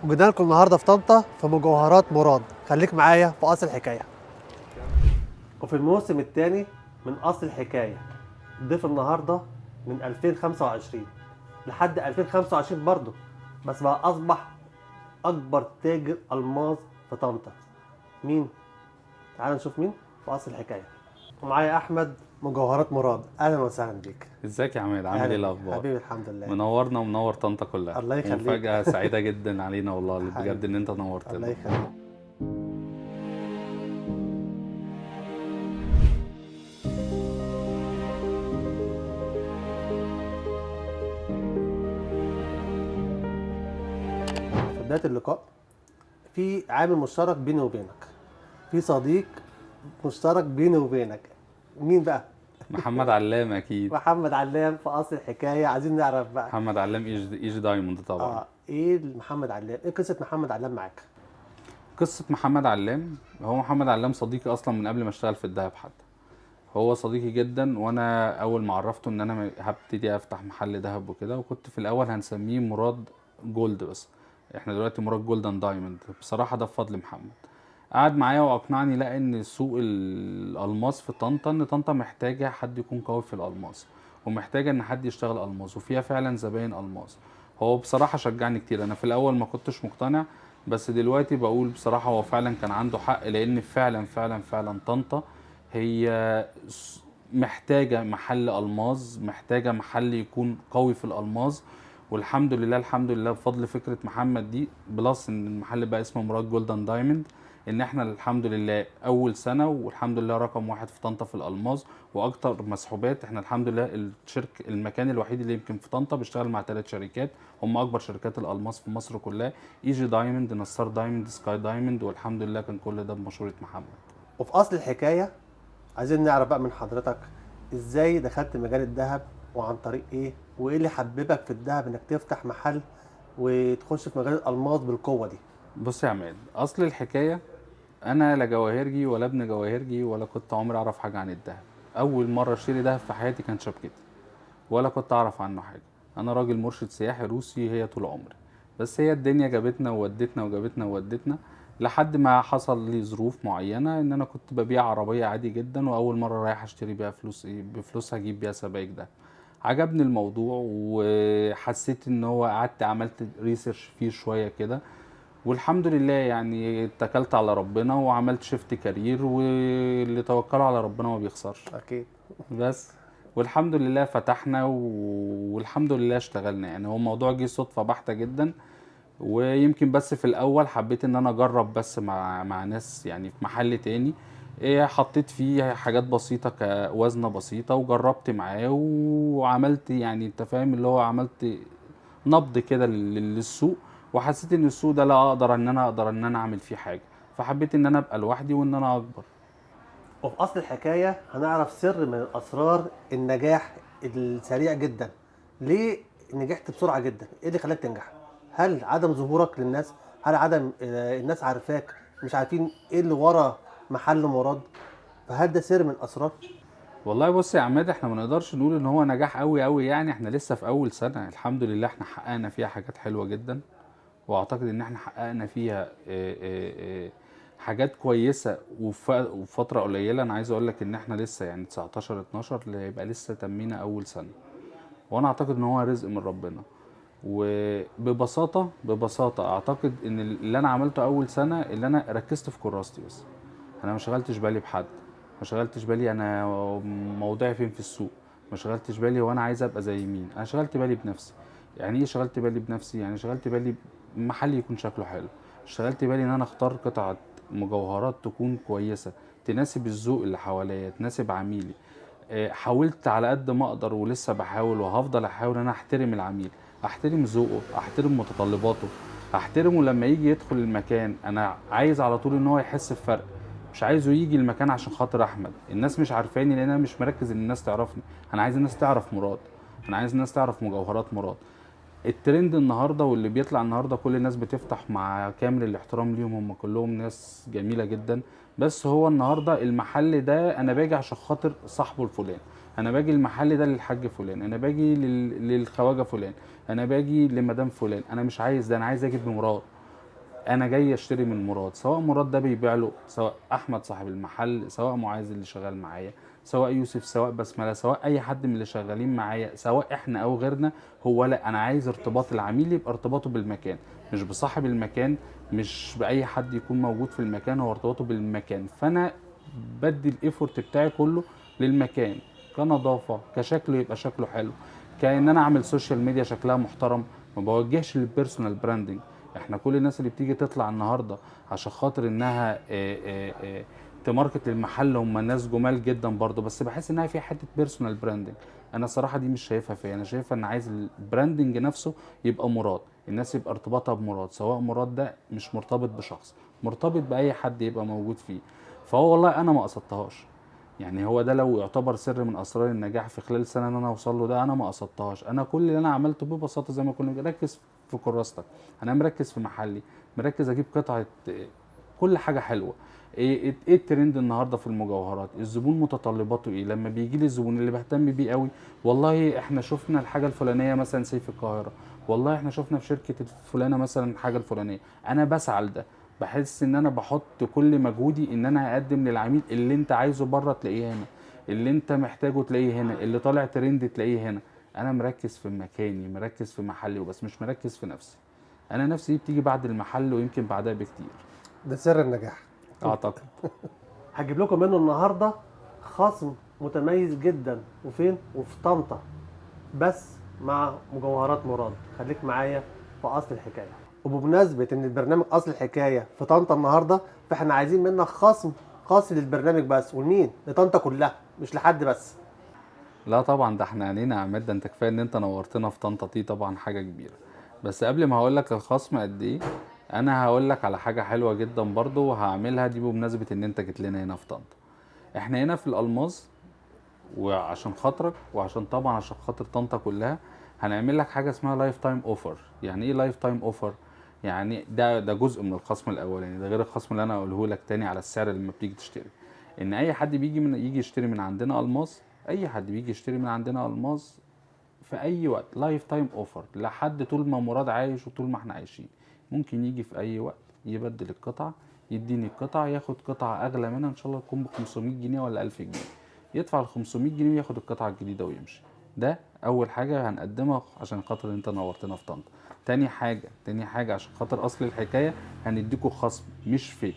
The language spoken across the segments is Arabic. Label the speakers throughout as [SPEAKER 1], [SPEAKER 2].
[SPEAKER 1] وجينا لكم النهارده في طنطا في مجوهرات مراد. خليك معايا في اصل الحكايه. وفي الموسم الثاني من اصل الحكايه ضيف النهارده من 2025 لحد 2025 برضه، بس بقى اصبح اكبر تاجر الماظ في طنطا. مين؟ تعال نشوف مين في اصل الحكايه. ومعايا احمد مجوهرات مراد. اهلا وسهلا بيك.
[SPEAKER 2] ازيك يا عماد؟ عامل
[SPEAKER 1] اهلا
[SPEAKER 2] ايه
[SPEAKER 1] بيك
[SPEAKER 2] الاخبار؟
[SPEAKER 1] حبيبي، الحمد لله.
[SPEAKER 2] منورنا ومنور طنطا كلها.
[SPEAKER 1] الله يخليك.
[SPEAKER 2] ومفاجأة سعيدة جدا علينا والله بجد
[SPEAKER 1] حبيبي.
[SPEAKER 2] ان انت
[SPEAKER 1] الله
[SPEAKER 2] نورتنا.
[SPEAKER 1] يخليك. في بدايه اللقاء في عامل مشترك بيني وبينك، في صديق مشترك بيني وبينك. مين بقى؟
[SPEAKER 2] محمد علام اكيد.
[SPEAKER 1] محمد علام في اصل الحكايه. عايزين نعرف بقى
[SPEAKER 2] محمد علام ايجي دايموند طبعا.
[SPEAKER 1] ايه محمد علام؟ ايه قصه محمد علام معاك؟
[SPEAKER 2] قصة محمد علام، هو محمد علام صديقي اصلا من قبل ما اشتغل في الدهب حتى. هو صديقي جدا، وانا اول ما عرفته ان انا هبتدي افتح محل دهب وكده، وكنت في الاول هنسميه مراد جولد، بس احنا دلوقتي مراد جولد اند دايموند. بصراحة ده بفضل محمد. قعد معايا واقنعني لا ان سوق الالماس في طنطا، ان طنطا محتاجه حد يكون قوي في الالماس، ومحتاجه ان حد يشتغل الماس، وفيها فعلا زباين الماس. هو بصراحه شجعني كتير. انا في الاول ما كنتش مقتنع، بس دلوقتي بقول بصراحه هو فعلا كان عنده حق، لان فعلا طنطا هي محتاجه محل الماس، محتاجه محل يكون قوي في الالماس. والحمد لله بفضل فكره محمد دي، بلس ان المحل بقى اسمه مراد جولدن دايموند، ان احنا الحمد لله اول سنه والحمد لله رقم واحد في طنطا في الالماس واكتر مسحوبات. احنا الحمد لله المكان الوحيد اللي يمكن في طنطا بيشتغل مع 3 شركات هم اكبر شركات الالماس في مصر كلها: ايجي دايموند، نصار دايموند، سكاي دايموند. والحمد لله كان كل ده بمشوره محمد.
[SPEAKER 1] وفي اصل الحكايه عايزين نعرف بقى من حضرتك ازاي دخلت مجال الذهب، وعن طريق ايه، وايه اللي حببك في الذهب انك تفتح محل وتخش في مجال الالماس بالقوه دي؟
[SPEAKER 2] بص يا عماد، اصل الحكايه انا لا جواهرجي ولا ابن جواهرجي ولا كنت عمري اعرف حاجه عن الذهب. اول مره اشتري ذهب في حياتي كانت شبكتي، ولا كنت اعرف عنه حاجه. انا راجل مرشد سياحي روسي هي طول عمري، بس هي الدنيا جابتنا وودتنا وجابتنا وودتنا لحد ما حصل لي ظروف معينه ان انا كنت ببيع عربيه عادي جدا، واول مره رايح اشتري بيها فلوس بفلوسها اجيب بيها سبائك ده. عجبني الموضوع وحسيت ان هو قعدت عملت ريسيرش فيه شويه كده، والحمد لله يعني اتكلت على ربنا وعملت شيفت كارير، واللي توكله على ربنا ما بيخسرش.
[SPEAKER 1] اكيد.
[SPEAKER 2] بس والحمد لله فتحنا والحمد لله اشتغلنا. يعني هو الموضوع جه صدفة بحتة جدا، ويمكن بس في الاول حبيت ان انا اجرب بس مع ناس يعني في محل تاني. ايه، حطيت فيه حاجات بسيطة كوزنة بسيطة وجربت معاه وعملت، يعني انت فاهم اللي هو عملت نبض كده للسوق، وحسيت ان السوق ده لا اقدر ان انا اعمل فيه حاجة، فحبيت ان انا ابقى لوحدي وان انا اكبر.
[SPEAKER 1] وفي اصل الحكايه هنعرف سر من اسرار النجاح السريع جدا. ليه نجحت بسرعه جدا؟ ايه اللي خلاك تنجح؟ هل عدم ظهورك للناس؟ هل عدم الناس عارفاك مش عارفين ايه اللي ورا محل مراد؟ فهل ده سر من اسرار؟
[SPEAKER 2] والله بص يا عماد، احنا ما نقدرش نقول ان هو نجاح قوي قوي، يعني احنا لسه في اول سنة. الحمد لله احنا حققنا فيها حاجات حلوة جدا، واعتقد ان احنا حققنا فيها حاجات كويسة وفترة قليلة. انا عايز اقول لك ان احنا لسه يعني 19 12 اللي هيبقى لسه تمينا اول سنة، وانا اعتقد ان هو رزق من ربنا. وببساطة اعتقد ان اللي انا عملته اول سنة اللي انا ركزت في كراستي بس. انا ما شغلتش بالي بحد، ما شغلتش بالي انا موضعي فين في السوق، ما شغلتش بالي وانا عايز ابقى زي مين. انا شغلت بالي بنفسي. يعني ايه شغلت بالي بنفسي؟ يعني شغلت بالي محل يكون شكله حلو، شغلت بالي ان انا اختار قطعة مجوهرات تكون كويسة، تناسب الذوق اللي حواليا، تناسب عميلي. حاولت على قد ما اقدر ولسه بحاول وهفضل احاول ان انا احترم العميل، احترم ذوقه، احترم متطلباته، احترمه لما يجي يدخل المكان. انا عايز على طول ان هو يحس بفرق، مش عايزه يجي المكان عشان خاطر احمد. الناس مش عارفاني لان انا مش مركز ان الناس تعرفني. انا عايز الناس تعرف مراد، انا عايز الناس تعرف مجوهرات مراد. الترند النهارده واللي بيطلع النهارده كل الناس بتفتح، مع كامل الاحترام ليهم، هم كلهم ناس جميله جدا، بس هو النهارده المحل ده انا باجي عشان خاطر صاحبه الفلان، انا باجي المحل ده للحاج فلان، انا باجي للخواجه فلان، انا باجي لمدام فلان. انا مش عايز ده، انا عايز اجي بمراد. انا جاي اشتري من مراد، سواء مراد ده بيبيع له، سواء احمد صاحب المحل، سواء معاذ اللي شغال معايا، سواء يوسف، سواء بسمله، سواء اي حد من اللي شغالين معايا، سواء احنا او غيرنا. هو لا، انا عايز ارتباط العميل يبقى ارتباطه بالمكان، مش بصاحب المكان، مش باي حد يكون موجود في المكان، هو ارتباطه بالمكان. فانا بدي الايفورت بتاعي كله للمكان، كنظافه، كشكله يبقى شكله حلو، كأن انا اعمل سوشيال ميديا شكلها محترم. ما بوجهش للبيرسونال براندنج. احنا كل الناس اللي بتيجي تطلع النهارده عشان خاطر انها تماركت المحل هم ناس جمال جدا برضه، بس بحس انها في حته بيرسونال براندنج. انا صراحه دي مش شايفها فيا، انا شايفها ان عايز البراندنج نفسه يبقى مراد، الناس يبقى ارتباطها بمراد، سواء مراد ده مش مرتبط بشخص، مرتبط باي حد يبقى موجود فيه. فهو والله انا ما قصدتهاش، يعني هو ده لو يعتبر سر من اسرار النجاح في خلال سنه ان انا اوصل له، ده انا ما قصدتهاش. انا كل اللي انا عملته ببساطه زي ما كنا بنركز في كراستك، انا مركز في محلي، مركز اجيب قطعه كل حاجه حلوه. ايه الترند النهارده في المجوهرات، الزبون متطلباته ايه. لما بيجي لي الزبون اللي بهتم بيه قوي، والله احنا شفنا الحاجه الفلانيه مثلا سيف القاهره، والله احنا شفنا في شركه الفلانه مثلا الحاجه الفلانيه، انا بسعى لده. بحس ان انا بحط كل مجهودي ان انا اقدم للعميل اللي انت عايزه بره تلاقيه هنا، اللي انت محتاجه تلاقيه هنا، اللي طالع ترند تلاقيه هنا. انا مركز في مكاني، مركز في محلي وبس، مش مركز في نفسي. انا نفسي دي بتيجي بعد المحل ويمكن بعدها بكتير
[SPEAKER 1] ده سر النجاح.
[SPEAKER 2] اعتقد.
[SPEAKER 1] هجيب لكم منه النهارده خصم متميز جدا، وفين؟ وفي طنطا، بس مع مجوهرات مراد. خليك معايا في اصل الحكايه. وبمناسبه ان البرنامج اصل الحكايه في طنطا النهارده، فاحنا عايزين منك خصم خاص للبرنامج بس. ولمين؟ لطنطا كلها، مش لحد بس.
[SPEAKER 2] لا طبعا، ده احنا عنينا يا عماد، ده انت كفايه ان انت نورتنا في طنطا، دي طبعا حاجه كبيره. بس قبل ما هقول لك الخصم قد ايه، انا هقول لك على حاجه حلوه جدا برضو وهعملها دي بمناسبه ان انت جيت لنا هنا في طنطا. احنا هنا في الالماظ، وعشان خاطرك وعشان طبعا عشان خاطر طنطا كلها، هنعمل لك حاجه اسمها لايف تايم اوفر. يعني ايه لايف تايم اوفر؟ يعني ده جزء من الخصم الاولاني، ده غير الخصم اللي انا هقوله لك تاني على السعر لما بتيجي تشتري. ان اي حد يجي يشتري من عندنا الماس، اي حد بيجي يشتري من عندنا الماس في اي وقت، لايف تايم اوفر لحد طول ما مراد عايش وطول ما احنا عايشين. ممكن يجي في اي وقت يبدل القطعه، يديني القطعه، ياخد قطعه اغلى منها ان شاء الله تكون ب 500 جنيه ولا 1000 جنيه، يدفع ال 500 جنيه وياخد القطعه الجديده ويمشي. ده اول حاجه هنقدمها عشان خاطر انت نورتنا في طنطا. تاني حاجه عشان خاطر اصل الحكايه، هنديكوا خصم مش فيك،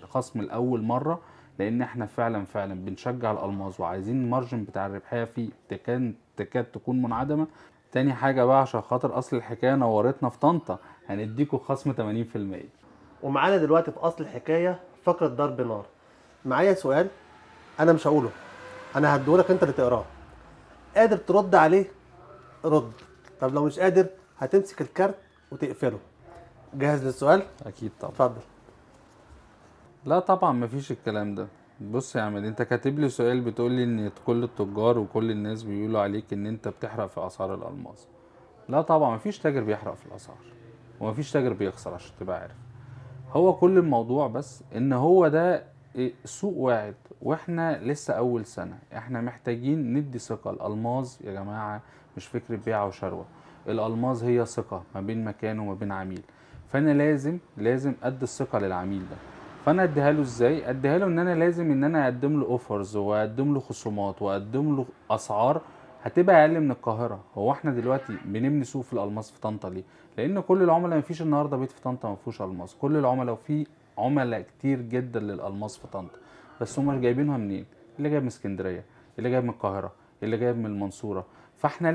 [SPEAKER 2] خصم لاول مره، لان احنا فعلا بنشجع الالماظ وعايزين المارجن بتاع الربحيه فيه تكاد تكون منعدمه. تاني حاجه بقى عشان خاطر اصل الحكايه نورتنا في طنطا، هنديكوا خصم 80%.
[SPEAKER 1] ومعانا دلوقتي في اصل الحكايه فقره ضرب نار. معايا سؤال انا مش هقوله، انا هديهولك انت اللي تقراه. قادر ترد عليه رد، طب لو مش قادر هتمسك الكارت وتقفله. جاهز للسؤال؟
[SPEAKER 2] اكيد طبعا.
[SPEAKER 1] اتفضل.
[SPEAKER 2] لا طبعا مفيش الكلام ده. بص يا عماد، انت كاتب لي سؤال بتقول لي ان كل التجار وكل الناس بيقولوا عليك ان انت بتحرق في اسعار الالماس. لا طبعا مفيش تاجر بيحرق في الاسعار، ومفيش تاجر بيخسر عشان تبقى عارف. هو كل الموضوع بس ان هو ده سوق واعد، واحنا لسه اول سنة، احنا محتاجين ندي ثقة. الالماس يا جماعة مش فكرة بيع وشروة، الالماس هي ثقة ما بين مكان وما بين عميل. فانا لازم ادي الثقة للعميل ده. فانا اديها له ازاي؟ اديها له ان انا لازم ان انا اقدم له اوفرز واقدم له خصومات واقدم له اسعار هتبقى اقل من القاهره. هو احنا دلوقتي بنبني سوق في الالماس في طنطا ليه؟ لان كل العملاء، مفيش النهارده بيت في طنطا ما فيهوش الماس، كل العملاء، وفي عملاء كتير جدا للالماس في طنطا، بس هم جايبينها منين؟ اللي جايب من اسكندريه، اللي جايب من القاهره، اللي جايب من المنصوره. فاحنا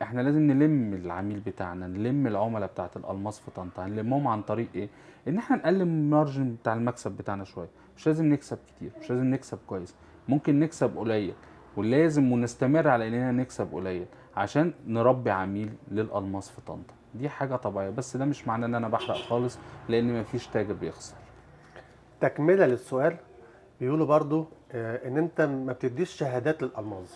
[SPEAKER 2] احنا لازم نلم العميل بتاعنا، نلم العملاء بتاعت الالماس في طنطا. هنلمهم عن طريق ايه؟ ان احنا نقلل المارجن بتاع المكسب بتاعنا شويه. مش لازم نكسب كتير، مش لازم نكسب كويس، ممكن نكسب قليل، ولازم ونستمر على اننا نكسب قليل عشان نربي عميل للالماس في طنطا. دي حاجه طبيعيه، بس ده مش معناه ان انا بحرق خالص، لان مفيش تاجر بيخسر.
[SPEAKER 1] تكمله للسؤال، بيقولوا برضو ان انت ما بتديش شهادات للالماظ.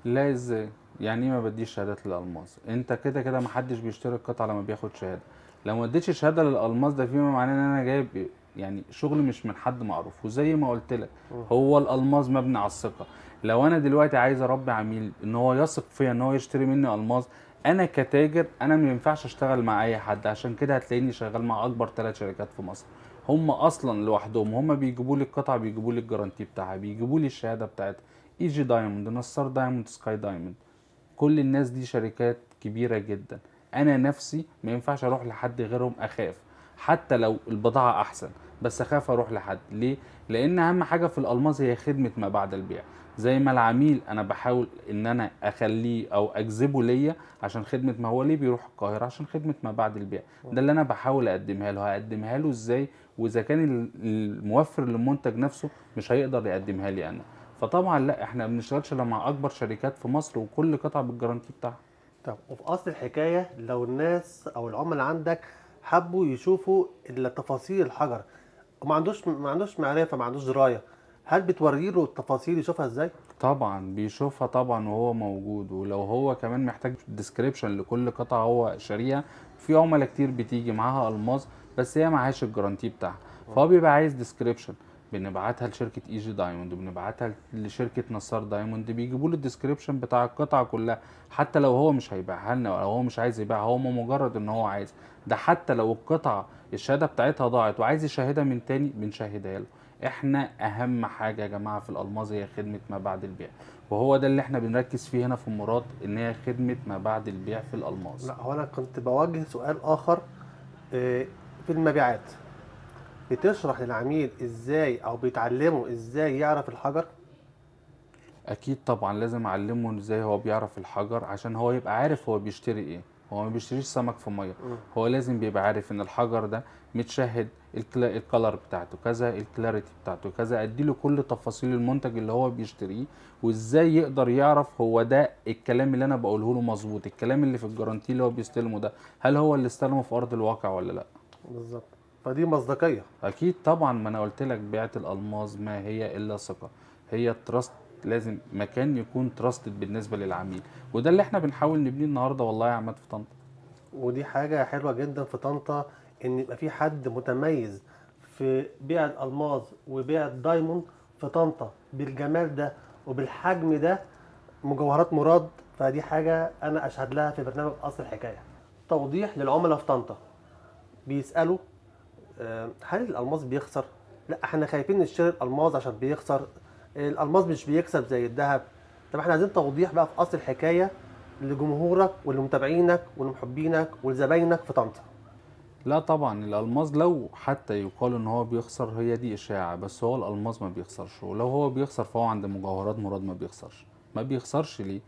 [SPEAKER 2] لا ازاي؟ يعني ايه ما بديش شهادات للالماس؟ انت كده كده محدش بيشتري القطعه لما بياخد شهاده. لو ما اديتش شهاده للالماس ده فيما معناه ان انا جايب يعني شغل مش من حد معروف. وزي ما قلت لك، هو الالماس مبني على الثقه. لو انا دلوقتي عايز اربي عميل ان هو يثق فيا ان هو يشتري مني الماس، انا كتاجر انا ما ينفعش اشتغل مع اي حد، عشان كده هتلاقيني شغال مع اكبر 3 شركات في مصر. هم اصلا لوحدهم هم بيجيبوا لي القطعه، بيجيبوا لي الجارانتي بتاعها، بيجيبوا لي الشهاده بتاعتها. اي جي دايموند، نصار دايموند، سكاي دايموند، كل الناس دي شركات كبيرة جدا. انا نفسي ما ينفعش اروح لحد غيرهم، اخاف حتى لو البضاعة احسن، بس اخاف اروح لحد. ليه؟ لان اهم حاجة في الالماس هي خدمة ما بعد البيع. زي ما العميل انا بحاول ان انا اخليه او اجذبه ليا عشان خدمة، ما هو ليه بيروح القاهرة؟ عشان خدمة ما بعد البيع. ده اللي انا بحاول اقدمها له. هقدمها له ازاي واذا كان الموفر للمنتج نفسه مش هيقدر يقدمها لي انا؟ فطبعا لا، احنا ما بنشتغلش الا مع اكبر شركات في مصر، وكل قطعه بالجرانتي بتاعها.
[SPEAKER 1] طب وفي اصل الحكايه لو الناس او العملاء عندك حبوا يشوفوا تفاصيل الحجر وما عندوش معرفه، ما عندوش درايه، هل بتوري له التفاصيل يشوفها ازاي؟
[SPEAKER 2] طبعا بيشوفها طبعا وهو موجود، ولو هو كمان محتاج ديسكريبشن لكل قطعه هو شاريها. في عملاء كتير بتيجي معاها الماس بس هي معهاش الجرانتي بتاعها، فهو بيبقى عايز ديسكريبشن. بنبعتها لشركه اي جي دايموند، وبنبعتها لشركه نصار دايموند، بيجيبوا له الديسكريبشن بتاع القطعه كلها. حتى لو هو مش هيبيعها لنا او هو مش عايز يبيعها، هو مجرد ان هو عايز ده. حتى لو القطعه الشهاده بتاعتها ضاعت وعايز يشاهدها من تاني، بنشاهدها له. احنا اهم حاجه يا جماعه في الالماظ هي خدمه ما بعد البيع، وهو ده اللي احنا بنركز فيه هنا في مراد، ان هي خدمه ما بعد البيع في الالماظ.
[SPEAKER 1] لا، هو انا كنت بوجه سؤال اخر. في المبيعات بتشرح للعميل ازاي او بيتعلموا ازاي يعرف الحجر؟
[SPEAKER 2] اكيد طبعا لازم اعلمه ازاي هو بيعرف الحجر، عشان هو يبقى عارف هو بيشتري ايه. هو ما بيشتريش سمك في ميه، هو لازم بيبقى عارف ان الحجر ده متشهد، الكلر بتاعته كذا، الكلاريتي بتاعته كذا، اديله كل تفاصيل المنتج اللي هو بيشتريه. وازاي يقدر يعرف هو ده الكلام اللي انا بقوله له مظبوط، الكلام اللي في الجارانتي اللي هو بيستلمه ده هل هو اللي استلمه في ارض الواقع ولا لا.
[SPEAKER 1] بالظبط. فدي مصداقيه.
[SPEAKER 2] اكيد طبعا، ما انا قلت لك بيعة الالماظ ما هي الا ثقة. هي تراست، لازم مكان يكون تراستد بالنسبة للعميل، وده اللي احنا بنحاول نبنيه النهارده والله يا عماد في طنطا.
[SPEAKER 1] ودي حاجه حلوه جدا في طنطا، ان يبقى في حد متميز في بيع الالماظ وبيع الدايموند في طنطا بالجمال ده وبالحجم ده، مجوهرات مراد. فدي حاجه انا اشهد لها في برنامج اصل الحكايه. توضيح للعملاء في طنطا بيسالوا هل الالماس بيخسر؟ لا، احنا خايفين نشتري الالماس عشان بيخسر. الالماس مش بيكسب زي الذهب. طب احنا عايزين توضيح بقى في اصل الحكايه لجمهورك ولمتابعينك ولمحبينك ولزباينك في طنطا.
[SPEAKER 2] لا طبعا الالماظ لو حتى يقال ان هو بيخسر، هي دي اشاعة، بس هو الالماظ ما بيخسرش. ولو هو بيخسر فهو عند مجوهرات مراد ما بيخسرش. ما بيخسرش ليه؟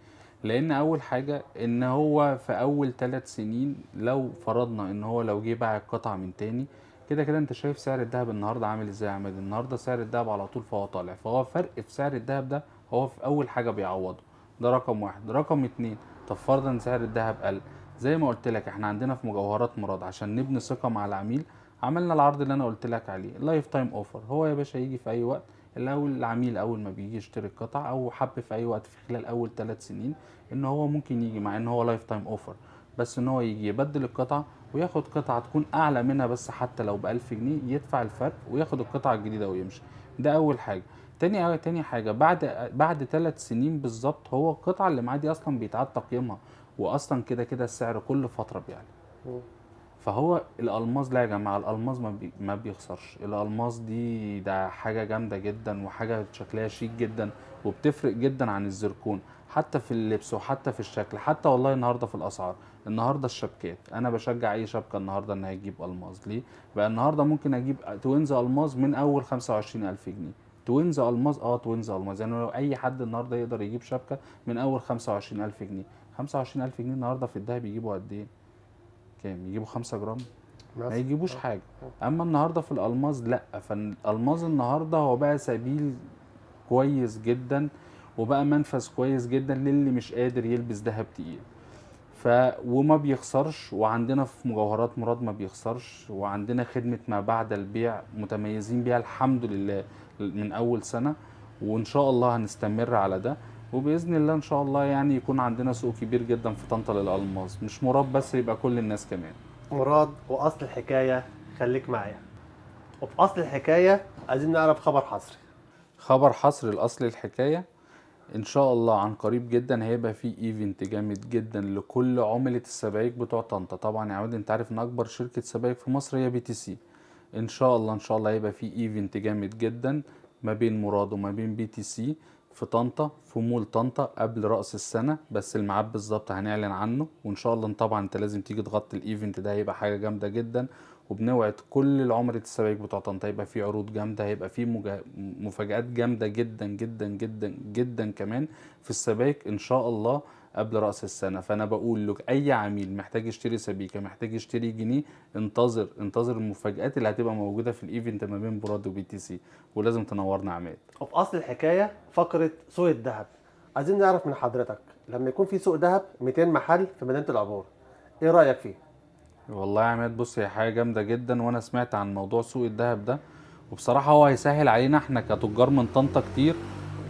[SPEAKER 2] لان اول حاجة ان هو في اول 3 سنين لو فرضنا ان هو لو جه باع القطعة من تاني، كده كده انت شايف سعر الذهب النهارده عامل ازاي يا عماد. النهارده سعر الذهب على طول فهو طالع، فهو فرق في سعر الذهب ده هو في اول حاجة بيعوضه. ده رقم واحد. رقم اتنين، طب فرضا سعر الذهب قل، زي ما قلت لك احنا عندنا في مجوهرات مراد عشان نبني ثقة مع العميل عملنا العرض اللي انا قلت لك عليه، لايف تايم اوفر. هو يا باشا يجي في اي وقت، الاول العميل اول ما بيجي يشتري القطع او حب في اي وقت في خلال اول 3 سنين ان هو ممكن يجي، مع ان هو لايف تايم اوفر، بس ان هو يجي يبدل القطعة وياخد قطعة تكون اعلى منها، بس حتى لو ب1000 جنيه يدفع الفرق وياخد القطعة الجديدة ويمشي. ده اول حاجة. تاني حاجة، بعد 3 سنين بالظبط هو القطعة اللي معاه دي اصلا بيتعاد تقييمها، واصلا كده كده السعر كل فتره بيعلى. فهو الالماس، لا يا جماعه الالماس ما بيخسرش. الالماس دي ده حاجه جامده جدا وحاجه شكلها شيك جدا، وبتفرق جدا عن الزركون، حتى في اللبس وحتى في الشكل، حتى والله النهارده في الاسعار. النهارده الشبكات انا بشجع اي شبكه النهارده انها تجيب الماس. ليه بقى؟ النهارده ممكن اجيب توينز الماس من اول 25000 جنيه. توينز الماس، توينز الماس، يعني لو اي حد النهارده يقدر يجيب شبكه من اول 25000 جنيه. 25000 جنيه النهارده في الدهب يجيبوا قد ايه؟ كام يجيبوا؟ 5 جرام؟ ما
[SPEAKER 1] مثلا.
[SPEAKER 2] يجيبوش حاجة. اما النهاردة في الالماظ لا، فالالماظ النهاردة هو بقى سبيل كويس جدا، وبقى منفذ كويس جدا للي مش قادر يلبس دهب تقيل. وما بيخسرش، وعندنا في مجوهرات مراد ما بيخسرش، وعندنا خدمة ما بعد البيع متميزين بيها الحمد لله من اول سنة، وان شاء الله هنستمر على ده. وباذن الله ان شاء الله يعني يكون عندنا سوق كبير جدا في طنطا للالماظ، مش مراد بس، يبقى كل الناس كمان.
[SPEAKER 1] مراد واصل الحكايه، خليك معايا. وفي اصل الحكايه عايزين نعرف خبر حصري.
[SPEAKER 2] خبر حصر الاصل الحكايه. ان شاء الله عن قريب جدا هيبقى في ايفنت جامد جدا لكل عملة السبائك بتوع طنطا. طبعا يا عماد انت عارف ان اكبر شركة سبائك في مصر هي BTC. ان شاء الله هيبقى في ايفنت جامد جدا ما بين مراد وما بين BTC في طنطا، في مول طنطا قبل رأس السنة، بس الميعاد بالظبط هنعلن عنه. وان شاء الله طبعا انت لازم تيجي تغطي الايفنت ده، هيبقى حاجة جامدة جدا. وبنوعد كل العمرة السبائك بتوع طنطا هيبقى فيه عروض جامدة، هيبقى فيه مفاجآت جامدة جدا جدا جدا جدا كمان في السبائك ان شاء الله قبل رأس السنة. فأنا بقول لك أي عميل محتاج يشتري سبيكة، محتاج يشتري جنيه، انتظر المفاجآت اللي هتبقى موجودة في الإيفنت ما بين براد وBTC، ولازم تنورنا عماد.
[SPEAKER 1] وفي اصل الحكايه فقره سوق الذهب، عايزين نعرف من حضرتك لما يكون في سوق ذهب 200 محل في مدينه العبور، ايه رايك فيه؟
[SPEAKER 2] والله يا عماد بص، هي حاجة جامدة جدا، وأنا سمعت عن موضوع سوق الذهب ده، وبصراحة هو هيسهل علينا احنا كتجار من طنطا كتير.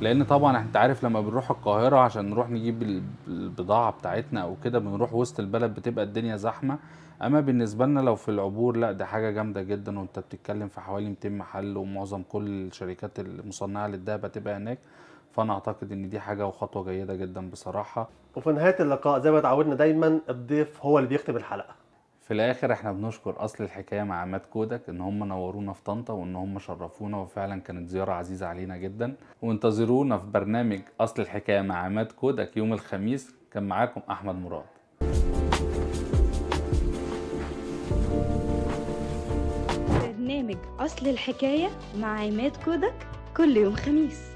[SPEAKER 2] لأن طبعا انت عارف لما بنروح القاهرة عشان نروح نجيب البضاعة بتاعتنا أو كده بنروح وسط البلد بتبقى الدنيا زحمة. أما بالنسبة لنا لو في العبور لا، ده حاجة جامدة جدا، وانت بتتكلم في حوالي 200 محل ومعظم كل الشركات المصنعة للذهب هتبقى هناك. فأنا أعتقد إن دي حاجة وخطوة جيدة جدا بصراحة.
[SPEAKER 1] وفي نهايه اللقاء زي ما اتعودنا دايما الضيف هو اللي بيختم الحلقه.
[SPEAKER 2] في الاخر احنا بنشكر اصل الحكايه مع عماد كودك ان هم نورونا في طنطا وان هم شرفونا، وفعلا كانت زياره عزيزه علينا جدا. وانتظرونا في برنامج اصل الحكايه مع عماد كودك يوم الخميس. كان معاكم احمد مراد.
[SPEAKER 3] برنامج أصل الحكاية مع عماد كودك كل يوم خميس.